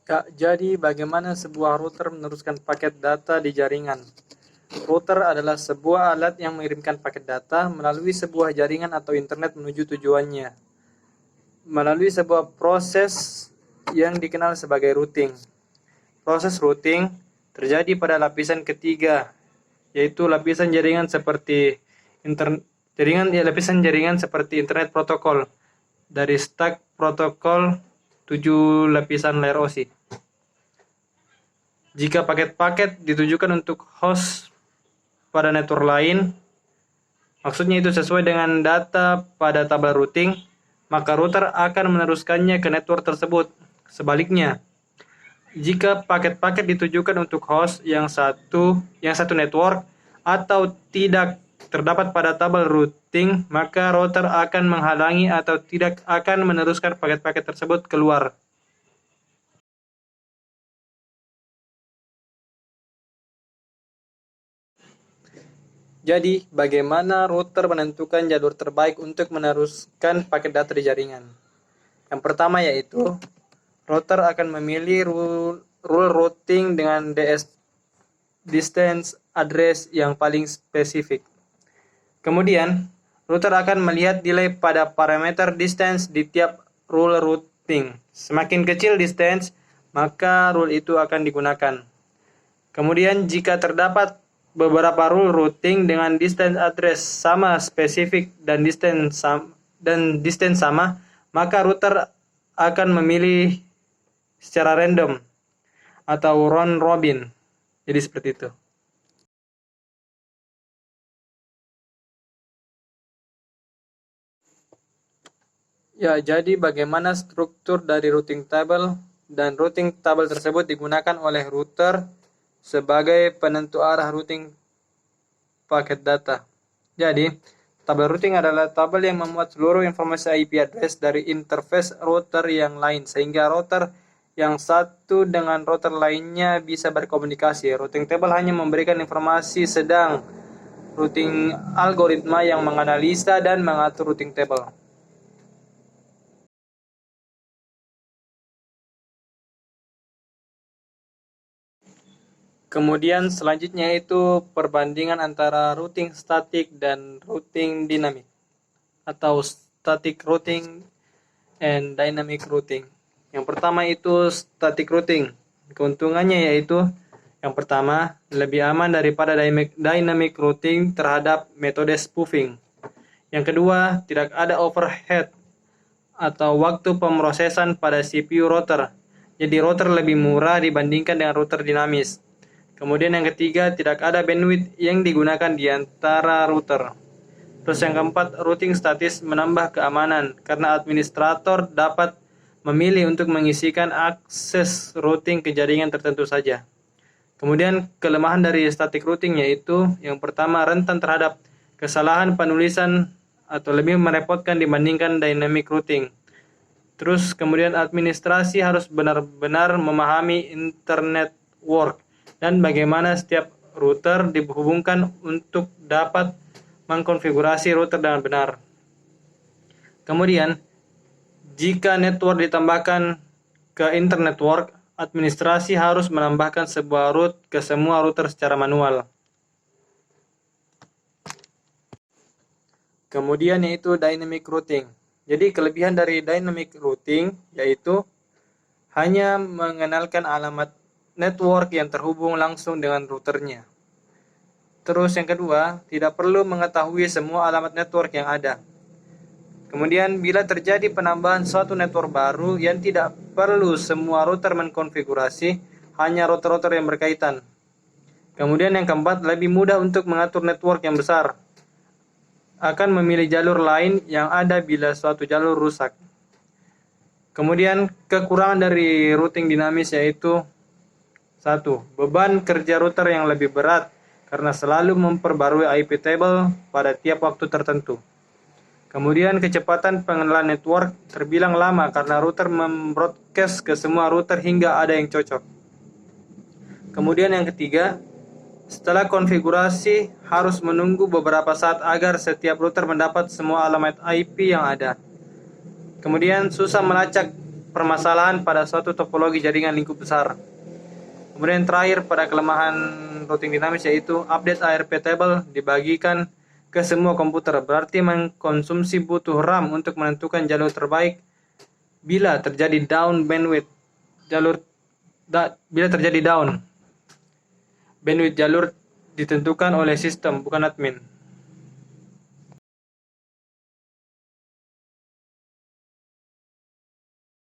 Kak, jadi bagaimana sebuah router meneruskan paket data di jaringan? Router adalah sebuah alat yang mengirimkan paket data melalui sebuah jaringan atau internet menuju tujuannya, melalui sebuah proses yang dikenal sebagai routing. Proses routing terjadi pada lapisan ketiga, yaitu lapisan jaringan seperti internet protokol dari stack protokol 7 lapisan layer OSI. Jika paket-paket ditujukan untuk host pada network lain, maksudnya itu sesuai dengan data pada tabel routing, maka router akan meneruskannya ke network tersebut. Sebaliknya, jika paket-paket ditujukan untuk host yang satu network atau tidak terdapat pada tabel routing, maka router akan menghalangi atau tidak akan meneruskan paket-paket tersebut keluar. Jadi, bagaimana router menentukan jalur terbaik untuk meneruskan paket data di jaringan? Yang pertama yaitu, router akan memilih rule routing dengan distance address yang paling spesifik. Kemudian, router akan melihat nilai pada parameter distance di tiap rule routing. Semakin kecil distance, maka rule itu akan digunakan. Kemudian, jika terdapat beberapa rule routing dengan distance address sama spesifik dan distance sama, maka router akan memilih secara random atau round robin. Jadi seperti itu. Ya, jadi bagaimana struktur dari routing table dan routing table tersebut digunakan oleh router sebagai penentu arah routing paket data. Jadi, tabel routing adalah tabel yang memuat seluruh informasi IP address dari interface router yang lain, sehingga router yang satu dengan router lainnya bisa berkomunikasi. Routing table hanya memberikan informasi, sedang routing algoritma yang menganalisa dan mengatur routing table. Kemudian selanjutnya itu perbandingan antara routing static dan routing dinamik, atau static routing and dynamic routing. Yang pertama itu static routing. Keuntungannya yaitu, yang pertama, lebih aman daripada dynamic routing terhadap metode spoofing. Yang kedua, tidak ada overhead atau waktu pemrosesan pada CPU router. Jadi router lebih murah dibandingkan dengan router dinamis. Kemudian yang ketiga, tidak ada bandwidth yang digunakan di antara router. Terus yang keempat, routing statis menambah keamanan karena administrator dapat memilih untuk mengisikan akses routing ke jaringan tertentu saja. Kemudian kelemahan dari static routing yaitu, yang pertama, rentan terhadap kesalahan penulisan atau lebih merepotkan dibandingkan dynamic routing. Terus kemudian administrasi harus benar-benar memahami internet work dan bagaimana setiap router dihubungkan untuk dapat mengkonfigurasi router dengan benar. Kemudian, jika network ditambahkan ke internet network, administrasi harus menambahkan sebuah route ke semua router secara manual. Kemudian yaitu dynamic routing. Jadi kelebihan dari dynamic routing yaitu hanya mengenalkan alamat network yang terhubung langsung dengan routernya. Terus yang kedua, tidak perlu mengetahui semua alamat network yang ada. Kemudian bila terjadi penambahan suatu network baru yang tidak perlu semua router mengkonfigurasi, hanya router-router yang berkaitan. Kemudian yang keempat, lebih mudah untuk mengatur network yang besar. Akan memilih jalur lain yang ada bila suatu jalur rusak. Kemudian kekurangan dari routing dinamis yaitu, 1. Beban kerja router yang lebih berat karena selalu memperbarui IP table pada tiap waktu tertentu. Kemudian kecepatan pengenalan network terbilang lama karena router membroadcast ke semua router hingga ada yang cocok. Kemudian yang ketiga, setelah konfigurasi harus menunggu beberapa saat agar setiap router mendapat semua alamat IP yang ada. Kemudian susah melacak permasalahan pada suatu topologi jaringan lingkup besar. Kemudian terakhir pada kelemahan routing dinamis yaitu update ARP table dibagikan ke semua komputer, berarti mengkonsumsi butuh RAM untuk menentukan jalur terbaik bila terjadi down bandwidth bila terjadi down bandwidth jalur ditentukan oleh sistem bukan admin.